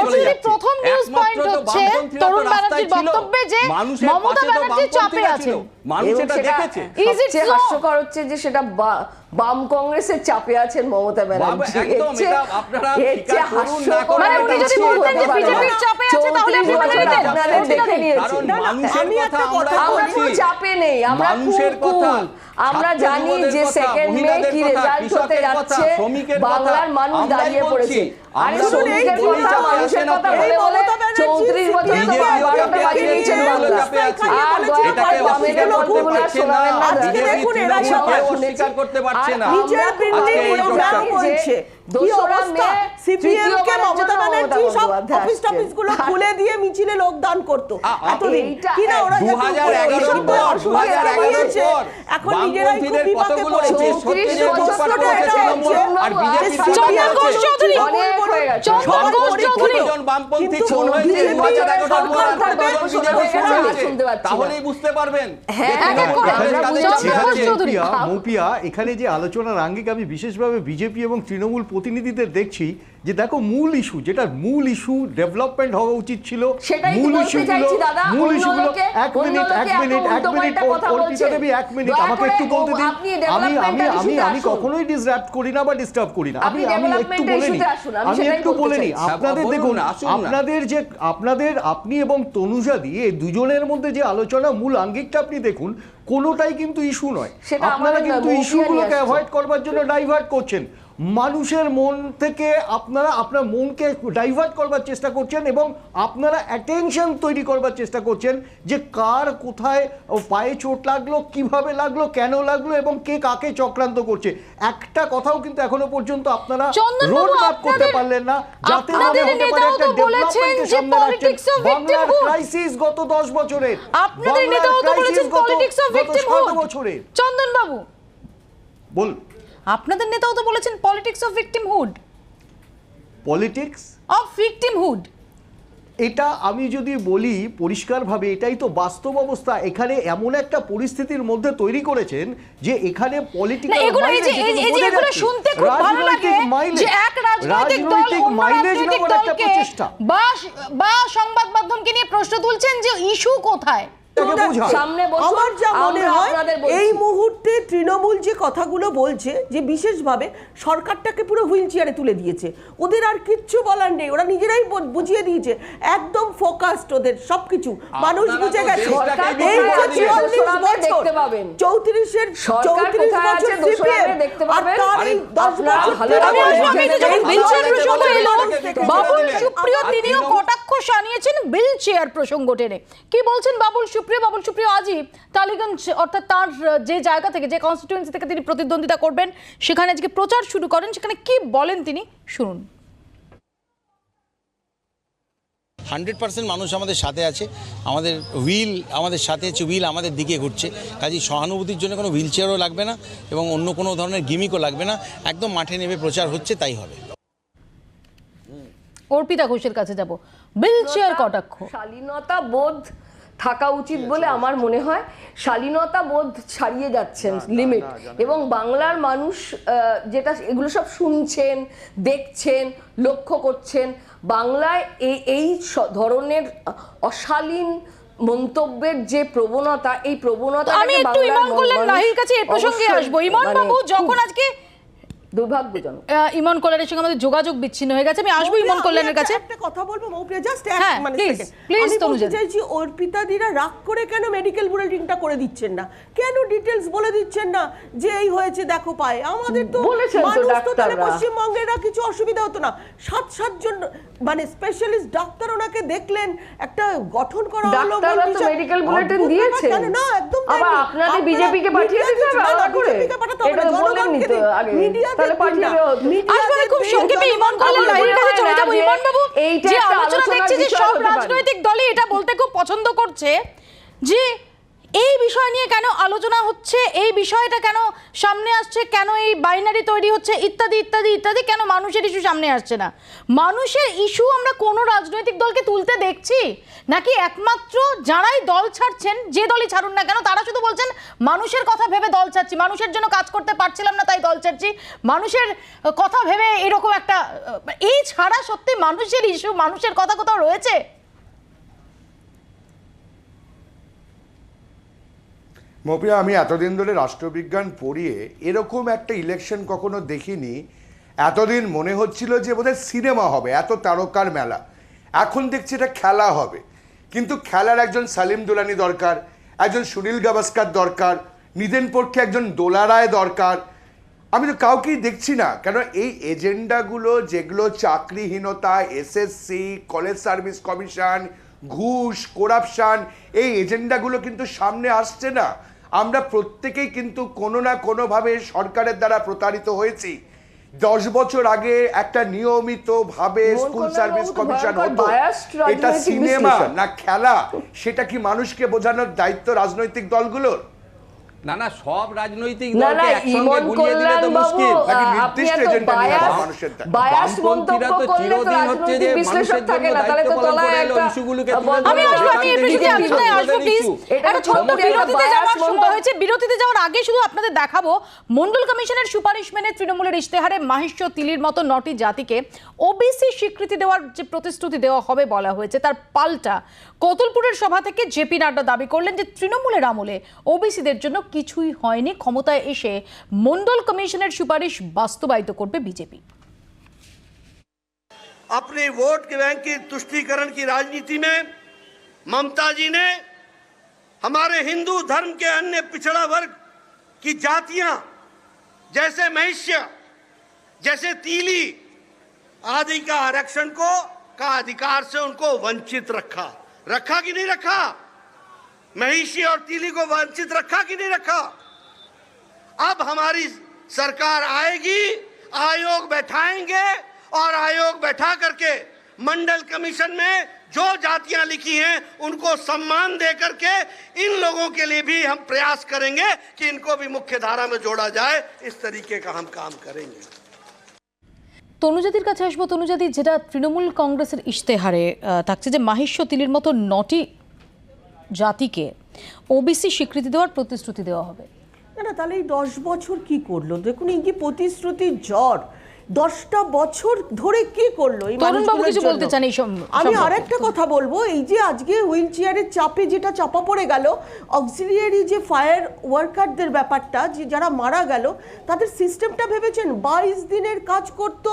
অর্পিতাদের প্রথম নিউজ পয়েন্ট হচ্ছে তরুণ ব্যানার্জির বক্তব্যে যে মমতা ব্যানার্জি চাপে আছেন। মানুষ এটা দেখেছে। সবচেয়ে হাস্যকর হচ্ছে যে সেটা বাম কংগ্রেসের চাপে আছেন মমতা ব্যানার্জি। মানে উনি যদি বলতেন যে বিজেপির চাপে আছে তাহলে আপনি মেনে নিতেন? আমরা কোনো চাপে নেই, আমরা আমরা জানি যে 2 মে কি রেজাল্ট হতে যাচ্ছে, বাংলার মানুষ দাঁড়িয়ে পড়েছে। আরে শ্রমিকের কথা, মানুষের কথা বলে 34 বছর করতে পারছে না। খুলে দিয়ে মিছিলে লোকদান করতো এতদিন, এখন নিজেরাই খুব বিপাকে পড়েছে। তাহলেই বুঝতে পারবেন। মৌপিয়া, এখানে যে আলোচনার আঙ্গিক আমি বিশেষভাবে বিজেপি এবং তৃণমূল প্রতিনিধিদের দেখছি যে দেখো মূল ইস্যু, যেটা মূল ইস্যু ডেভেলপমেন্ট হওয়া উচিত ছিল, মূল ইস্যুগুলো অর্পিতা দেবী, এক মিনিট আমাকে একটু বলতে দিন। আমি কখনোই ডিসরাপ্ট করি না বা ডিস্টার্ব করি না। আমি একটু বলে নিই। আপনাদের দেখুন, আপনি এবং তনুজাদি এই দুজনের মধ্যে যে আলোচনা, মূল আঙ্গিকটা আপনি দেখুন, কোনোটাই কিন্তু ইস্যু নয়। আপনারা কিন্তু ইস্যুগুলোকে অ্যাভয়েড করবার জন্য ডাইভার্ট করছেন। মানুষের মন থেকে আপনার মনকে ডাইভার্ট করবার চেষ্টা করছেন এবং আপনারা অ্যাটেনশন তৈরি করবার চেষ্টা করছেন যে কার কোথায় পায়ে চোট লাগলো, কিভাবে লাগলো, কেন লাগলো এবং কে কাকে চক্রান্ত করছে। একটা কথাও কিন্তু এখনো পর্যন্ত আপনারা রোড ম্যাপ করতে পারলেন না, যাতে হতে পারে একটা ডেভেলপমেন্টের সামনে রাখছেন। বাংলার ক্রাইসিস গত 10 বছরের, আপনাদের নেতাও তো বলেছেন পলিটিক্স অফ ভিকটিমহুড। চন্দন বাবু বল, আপনাদের নেতাও তো বলেছেন পলিটিক্স অফ ভিকটিমহুড। পলিটিক্স অফ ভিকটিমহুড, এটা আমি যদি বলি পরিষ্কারভাবে, এটাই তো বাস্তব অবস্থা। এখানে এমন একটা পরিস্থিতির মধ্যে তৈরি করেছেন যে এখানে পলিটিক্যাল শুনতে খুব ভালো লাগে যে এক রাজনৈতিক দল অন্য রাজনৈতিক দলকে বা সংবাদ মাধ্যমকে নিয়ে প্রশ্ন তুলছেন যে ইস্যু কোথায়। আমার যা মনে হয় এই মুহূর্তে তৃণমূল যে কথাগুলো বলছে, যে বিশেষভাবে সরকারটাকে পুরো হুইল চেয়ারে তুলে দিয়েছে, ওদের আর কিচ্ছু বলার নেই, ওরা নিজেরাই বুঝিয়ে দিয়েছে, একদম ফোকাসড ওদের সবকিছু, মানুষ বুঝে গেছে। এই যে 44 বছর 34 বছর সিপিএম আর তার এই 10 বছর বাবুল সুপ্রিয় তিনিও কটাক্ষ শানিয়েছেন বিল চেয়ার প্রসঙ্গ টেনে। কি বলছেন বাবুল সুপ্রিয় আজই টালিগঞ্জ, অর্থাৎ তার যে জায়গা থেকে, যে কনস্টিটিউয়েন্সি থেকে তিনি প্রতিদ্বন্দ্বিতা করবেন, সেখানে আজকে প্রচার শুরু করেন। সেখানে কি বলেন তিনি, শুনুন। 100% মানুষ আমাদের সাথে আছে, আমাদের হুইল আমাদের সাথে আছে, হুইল আমাদের দিকে ঘুরছে। কাজেই সহানুভূতির জন্য কোনো হুইল চেয়ারও লাগবে না এবং অন্য কোনো ধরনের গিমিকও লাগবে না, একদম মাঠে নেমে প্রচার হচ্ছে, তাই হবে। অর্পিতা ঘোষের কাছে যাব। বিল চেয়ার কটাক্ষ, শালীনতা বোধ থাকা উচিত বলে আমার মনে হয়। শালীনতা বোধ ছাড়িয়ে যাচ্ছেন লিমিট, এবং বাংলার মানুষ যেটা এগুলো সব শুনছেন, দেখছেন, লক্ষ্য করছেন। বাংলায় এই ধরনের অশালীন মন্তব্যের যে প্রবণতা, এই প্রবণতা আমি একটু ইমন কল্যাণ লাহির কাছে এই প্রসঙ্গে আসবো। ইমন বাবু, যখন আজকে দুর্ভাগ্যজনক ইমন কল্যাণের সঙ্গে আমাদের যোগাযোগ বিচ্ছিন্ন হয়ে গেছে, আমি আসবো ইমন কল্যাণের কাছে। একটা কথা বলবো মৌপ্রিয়া, জাস্ট প্লিজ তনুজা, চাইছি অর্পিতা দিরা রাগ করে কেন মেডিকেল বুলেটিনটা করে দিচ্ছেন না, কেন ডিটেইলস বলে দিচ্ছেন না যে এই হয়েছে দেখো পায়। আমাদের তো মানুষ তো তাহলে পশ্চিমবঙ্গের কিছু অসুবিধা হতো না। 7 জন মানে স্পেশালিস্ট ডাক্তার ওনাকে দেখলেন, একটা গঠন করা হলো, মেডিকেল বুলেটিন দিয়েছে না একদম। আবার আপনাদের বিজেপি কে পাঠিয়ে দিতে হবে আলাদা করে, এটা বলেননি তো আগে, তাহলে পাঠিয়ে আসলে খুব সংক্ষেপে ইমন কল্যাণ লাহির কাছে চলে যাব। ইমন বাবু, যে আলোচনা দেখছি যে সব রাজনৈতিক দলই এটা বলতে খুব পছন্দ করছে যে এই বিষয় নিয়ে কেন আলোচনা হচ্ছে, এই বিষয়টা কেন সামনে আসছে, কেন এই বাইনারি তৈরি হচ্ছে, ইত্যাদি ইত্যাদি ইত্যাদি, কেন মানুষের ইস্যু সামনে আসছে না। মানুষের ইস্যু আমরা কোনো রাজনৈতিক দলকে তুলতে দেখছি নাকি একমাত্র যারাই দল ছাড়ছেন, যে দলই ছাড়ুন না কেন, তারা শুধু বলছেন মানুষের কথা ভেবে দল ছাড়ছি, মানুষের জন্য কাজ করতে পারছিলাম না তাই দল ছাড়ছি, মানুষের কথা ভেবে এরকম একটা, এই ছাড়া সত্যি মানুষের ইস্যু, মানুষের কথা কোথাও রয়েছে? মৌপিয়া, আমি এতদিন ধরে রাষ্ট্রবিজ্ঞান পড়িয়ে এরকম একটা ইলেকশন কখনো দেখিনি। এতদিন মনে হচ্ছিল যে বোধহয় সিনেমা হবে, এত তারকার মেলা। এখন দেখছি এটা খেলা হবে, কিন্তু খেলার একজন সালিম দুলানি দরকার, একজন সুনীল গাভাস্কার দরকার, নিদেন পক্ষে একজন দোলা রায় দরকার, আমি তো কাউকেই দেখছি না, কেন এই এজেন্ডাগুলো যেগুলো চাকরিহীনতা, এসএসসি, কলেজ সার্ভিস কমিশন, ঘুষ, করাপশন, এই এজেন্ডাগুলো কিন্তু সামনে আসছে না। আমরা প্রত্যেকেই কিন্তু কোনো না কোনোভাবে সরকারের দ্বারা প্রতারিত হয়েছি। 10 বছর আগে একটা নিয়মিত ভাবে স্কুল সার্ভিস কমিশন হতো, এটা সিনেমা না খেলা, সেটা কি মানুষকে বোঝানোর দায়িত্ব রাজনৈতিক দলগুলোর? না না, সব রাজনৈতিক দলকে একসঙ্গে গুলিয়ে দিলে তো মুশকিল। নাকি নির্দিষ্ট এজেন্ডা নিয়ে মানুষের বামপন্থীরা তো চিরদিন হচ্ছে যে মানুষের জন্য দায়িত্ব পালন করে এলো, ইস্যুগুলোকে তুলে ধরে। আমি একটু যদি আপনাদের আসবো প্লিজ, একটা ছোট্ট বিরতিতে যাওয়ার সময় হয়েছে। বিরতিতে যাওয়ার আগে শুধু আপনাদের দেখাবো মন্ডল কমিশনের সুপারিশ মেনে তৃণমূলের ইশতেহারে মাহিষ্য, তিলির মতো 9টি জাতিকে ওবিসি স্বীকৃতি দেওয়ার যে প্রতিশ্রুতি দেওয়া হবে বলা হয়েছে, তার পাল্টা কতুলপুরের সভা থেকে জেপি নাড্ডা দাবি করলেন যে তৃণমূলের আমলে ওবিসিদের জন্য কিছুই হয়নি, ক্ষমতায় এসে মন্ডল কমিশনের সুপারিশ বাস্তবায়িত করবে বিজেপি। अपने वोट के बैंक की तुष्टीकरण की राजनीति में ममता जी ने हमारे हिंदू धर्म के अन्य पिछड़ा वर्ग की जातियां जैसे महिष्य, जैसे तीली आदि का आरक्षण का अधिकार से उनको वंचित रखा कि नहीं रखा? महिषी और तीली को वंचित रखा कि नहीं रखा? अब हमारी सरकार आएगी, आयोग बैठाएंगे और आयोग बैठा करके मंडल कमीशन में जो जातियां लिखी हैं उनको सम्मान दे करके इन लोगों के लिए भी हम प्रयास करेंगे कि इनको भी मुख्य धारा में जोड़ा जाए। इस तरीके का हम काम करेंगे। তনুজাতির কাছে আসবো। তনুজাতি, যেটা তৃণমূল কংগ্রেসের ইশতেহারে থাকছে যে মাহিষ্য, তিলির মতো 9টি জাতিকে ওবিসি স্বীকৃতি দেওয়ার প্রতিশ্রুতি দেওয়া হবে। না, তাহলে এই 10 বছর কি করলো? দেখুন, এই যে প্রতিশ্রুতির জ্বর 10টা বছর ধরে কি করলো এই মানুষগুলো? কিছু বলতে চান? আমি আরেকটা কথা বলবো, এই যে আজকে হুইল চেয়ারের চাপে যেটা চাপা পড়ে গেল, অক্সিলিয়ারি যে ফায়ার ওয়ার্কারদের ব্যাপারটা, যে যারা মারা গেল, তাদের সিস্টেমটা ভেবেছেন? 22 দিনের কাজ করতো,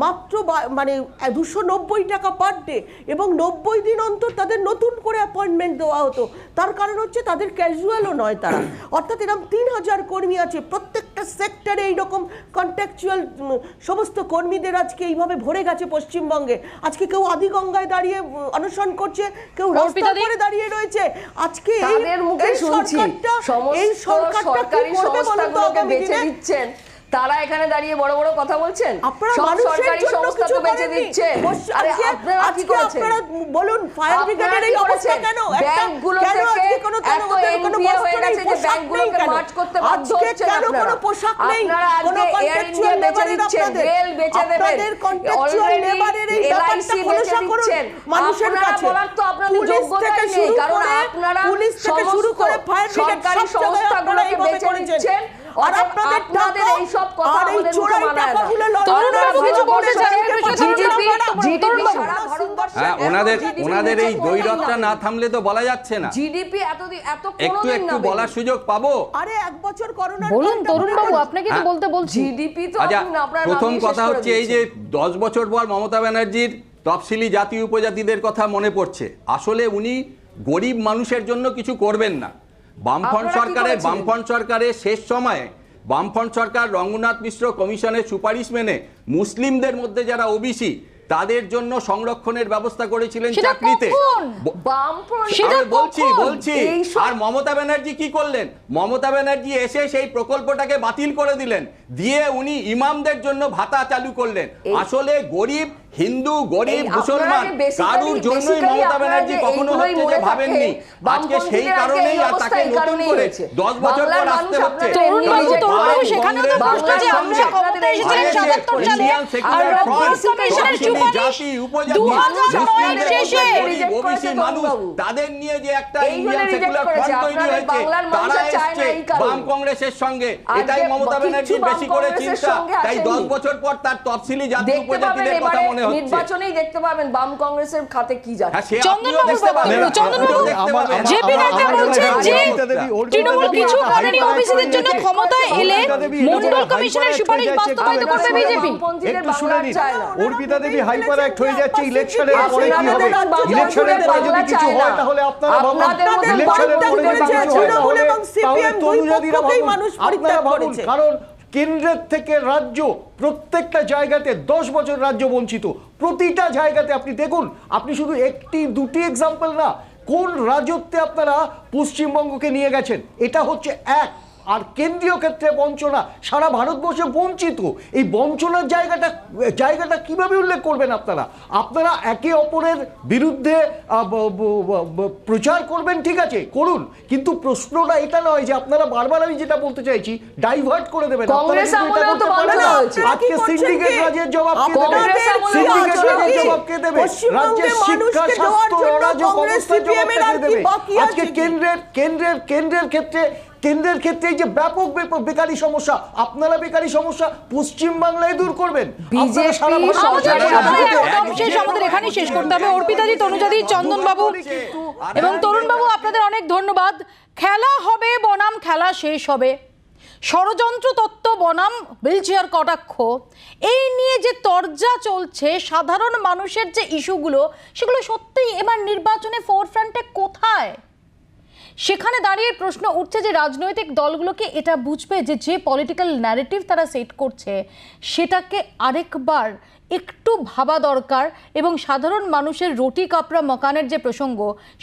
মাত্র মানে 290 টাকা পার ডে, এবং 90 দিন অন্তর তাদের নতুন করে অ্যাপয়েন্টমেন্ট দেওয়া হতো। তার কারণ হচ্ছে তাদের ক্যাজুয়ালও নয় তারা। অর্থাৎ এরকম 3000 কর্মী আছে, প্রত্যেকটা সেক্টরে এইরকম কন্ট্রাকচুয়াল সমস্ত কর্মীদের আজকে এইভাবে ভরে গেছে পশ্চিমবঙ্গে। আজকে কেউ আদিগঙ্গায় দাঁড়িয়ে অনশন করছে, কেউ রাস্তার উপরে দাঁড়িয়ে রয়েছে। আজকে এই সরকারটা কি করবে বলুন তো? বেঁচে দিচ্ছেন তারা এখানে দাঁড়িয়ে বড় বড় কথা বলছেন, সরকারি সংস্থা তো বেঁচে দিচ্ছে। আরে আপনারা কি করেছেন বলুন? ফায়ার ব্রিগেডের এই অবস্থা কেন? ব্যাংকগুলো থেকে এত এনপিএ হয়ে গেছে যে ব্যাংকগুলোকে মার্চ করতে বাধ্য হচ্ছেন আপনারা। পোশাক নেই, আপনারা আজকে এয়ার ইন্ডিয়া বেঁচে দিচ্ছেন, রেল বেঁচে দেবেন, অলরেডি এলআইসি বেঁচে দিচ্ছেন। মানুষের কাছে বলার তো আপনাদের যোগ্যতা নেই, কারণ আপনারা পুলিশ থেকে শুরু করে ফায়ার ব্রিগেড সরকারি সংস্থাগুলোকে বেঁচে দিচ্ছেন। আর আপনাদের এই সব কথা আমাদের মুখে মানায় না। তরুণবাবু কিছু বলতে চান? ওনাদের এই দৈরথটা না থামলে তো বলা যাচ্ছে না। জিডিপি একটু একটু বলার সুযোগ পাবো। আরে 1 বছর করোনা বলুন তরুণবাবু, আপনাকে তো বলতে বলছি। জিডিপি তো আপনারা প্রথম কথা হচ্ছে এই যে 10 বছর পর মমতা ব্যানার্জির তফসিলি জাতি উপজাতিদের কথা মনে পড়ছে। আসলে উনি গরিব মানুষের জন্য কিছু করবেন না। বামফ্রন্ট সরকারের শেষ সময়ে বামফ্রন্ট সরকার রঙ্গনাথ মিশ্র কমিশনের সুপারিশ মেনে মুসলিমদের মধ্যে যারা ওবিসি তাদের জন্য সংরক্ষণের ব্যবস্থা করেছিলেন চাকরিতে। বলছি আর মমতা ব্যানার্জি কি করলেন? মমতা ব্যানার্জি এসে সেই প্রকল্পটাকে বাতিল করে দিলেন, দিয়ে উনি ইমামদের জন্য ভাতা চালু করলেন। আসলে গরিব হিন্দু, গরিব মুসলমান কারুর জন্যই মমতা ব্যানার্জি কখনো হচ্ছে যে ভাবেননি। আজকে সেই কারণেই আর তাকে নতুন করে 10 বছর পর আসতে হচ্ছে। তাদের নিয়ে যে একটা ইন্ডিয়ান সেকুলার ফ্রন্ট তৈরি হয়েছে, তারা এসছে বাম কংগ্রেসের সঙ্গে, এটাই মমতা ব্যানার্জির বেশি করে চিন্তা। তাই 10 বছর পর তার তফসিলি জাতি উপজাতিদের কথা মনে হচ্ছে। নির্বাচনেই দেখতে পাবেন বাম কংগ্রেসের খাতে কি যাচ্ছে। তৃণমূল কিছু করেনি ওবিসিদের জন্য, ক্ষমতায় এলে মন্ডল কমিশনের সুপারিশ বাস্তবায়িত করবে বিজেপি। একটু শুনে নিন, অর্পিতা দেবী হাইপার অ্যাক্ট হয়ে যাচ্ছে। ইলেকশনের পরে কি হবে? ইলেকশনের পরে যদি কিছু হয় তাহলে আপনারা ভাবুন, ইলেকশনের পরে যদি কিছু হয় তাহলে তরুণজাতিরা ভাবুন, আপনারা ভাবুন। কারণ কেন্দ্রের থেকে রাজ্য প্রত্যেকটা জায়গাতে 10 বছর রাজ্য বঞ্চিত, প্রতিটা জায়গাতে আপনি দেখুন, আপনি শুধু একটি দুটি এক্সাম্পল না, কোন রাজত্বে আপনারা পশ্চিমবঙ্গকে নিয়ে গেছেন, এটা হচ্ছে এক। আর কেন্দ্রীয় ক্ষেত্রে বঞ্চনা, সারা ভারতবর্ষে বঞ্চিত, এই বঞ্চনার জায়গাটা কিভাবে উল্লেখ করবেন আপনারা একে অপরের বিরুদ্ধে প্রচার করবেন, ঠিক আছে করুন, কিন্তু প্রশ্নটা এটা নয় যে আপনারা বারবার, আমি যেটা বলতে চাইছি, ডাইভার্ট করে দেবেন। আজকে সিন্ডিকেট রাজের জবাব কে দেবে? সিন্ডিকেট রাজের জবাব কে দেবে? রাজ্যের শিক্ষা, স্বাস্থ্য, অরাজক অবস্থার জবাব কে দেবে? আজকে কেন্দ্রের ক্ষেত্রে এই যে ব্যাপক বেকারি সমস্যা, আপনারা বেকারি সমস্যা পশ্চিমবাংলায় দূর করবেন। আমাদের এখানেই শেষ করতে হবে। অর্পিতাজি, তনুজাদি, চন্দনবাবু এবং তরুণবাবু, আপনাদের অনেক ধন্যবাদ। খেলা হবে বনাম খেলা শেষ হবে, ষড়যন্ত্র তত্ত্ব বনাম হুইলচেয়ার কটাক্ষ, এই নিয়ে যে তরজা চলছে, সাধারণ মানুষের যে ইস্যুগুলো, সেগুলো সত্যিই এবার নির্বাচনে ফোরফ্রন্টে কোথায়? সেখানে দাঁড়িয়ে প্রশ্ন উঠছে যে রাজনৈতিক দলগুলোকে এটা বুঝবে যে পলিটিক্যাল ন্যারেটিভ তারা সেট করছে, সেটাকে আরেকবার একটু ভাবা দরকার, এবং সাধারণ মানুষের রুটি কাপড়া মকানের যে প্রসঙ্গ,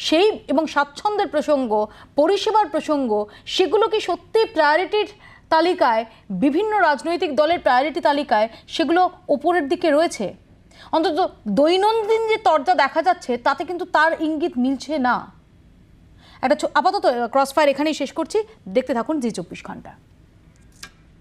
সেই এবং স্বাচ্ছন্দ্যের প্রসঙ্গ, পরিষেবার প্রসঙ্গ, সেগুলো কি সত্যি প্রায়োরিটির তালিকায়, বিভিন্ন রাজনৈতিক দলের প্রায়োরিটি তালিকায় সেগুলো ওপরের দিকে রয়েছে? অন্তত দৈনন্দিন যে তরজা দেখা যাচ্ছে তাতে কিন্তু তার ইঙ্গিত মিলছে না। আপাতত ক্রসফায়ার এখানেই শেষ করছি। দেখতে থাকুন জি 24 ঘন্টা।